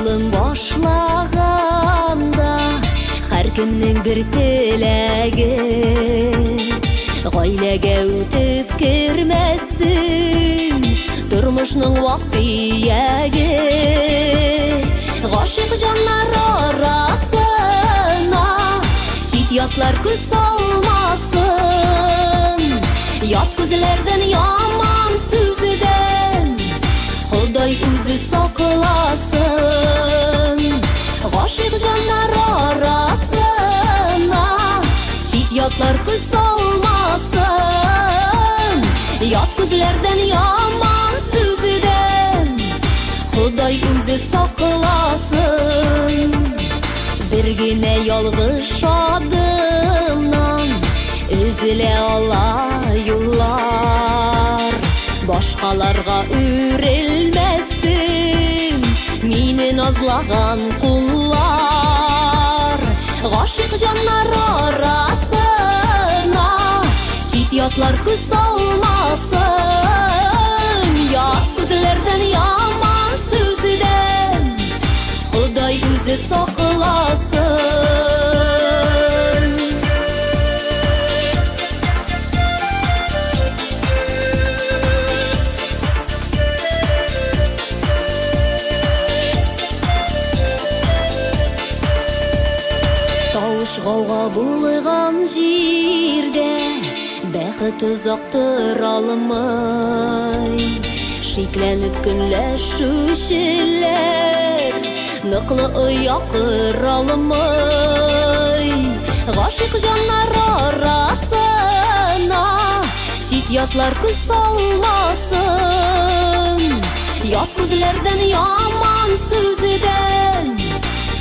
Юлын башлаганда һәр кемнең бер теләге гаиләгә үтеп кермәсен тормышның вак-төяге. Гашык җаннар арасына чит ятлар күз салмасын, ят күзләрдән яман сүздән Ходай үзе сакласын. Гашык җаннар арасына чит ятлар күз салмасын, ят күзләрдән яман сүздән Ходай үзе сакласын. Бер генә ялгыш адымнан өзелә ала юллар, башкаларга үрелмәсен мине назлаган куллар. Гашык җаннар арасына чит ятлар күз салмасын, ят күзләрдән яман сүздән Ходай үзе сакласын. Тавыш гауга булган җирдә бәхет озак тора алмый, шикләнеп көнләшүчеләр ныклы оя кыра алмый. Гашык җаннар арасына чит ятлар күз салмасын, ят күзләрдән яман сүздән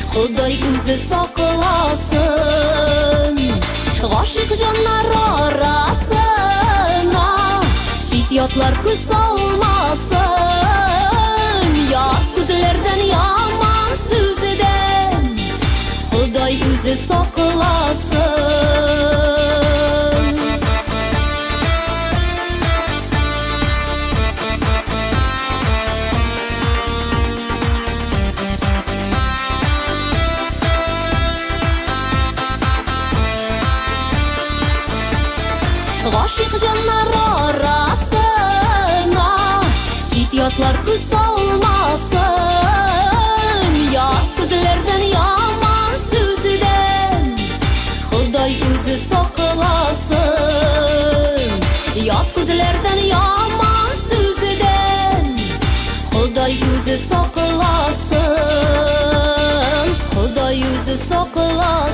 Ходай үзе сакласын. Гашык җаннар арасына чит ятлар күз салмасын, ят күзләрдән яман сүздән Ходай үзе сакласын. Гашык җаннар арасына чит ятлар күз салмасын, ят күзләрдән яман сүздән Ходай үзе сакласын. Ят күзләрдән яман сүздән Ходай үзе сакласын. Ходай үзе сакласын.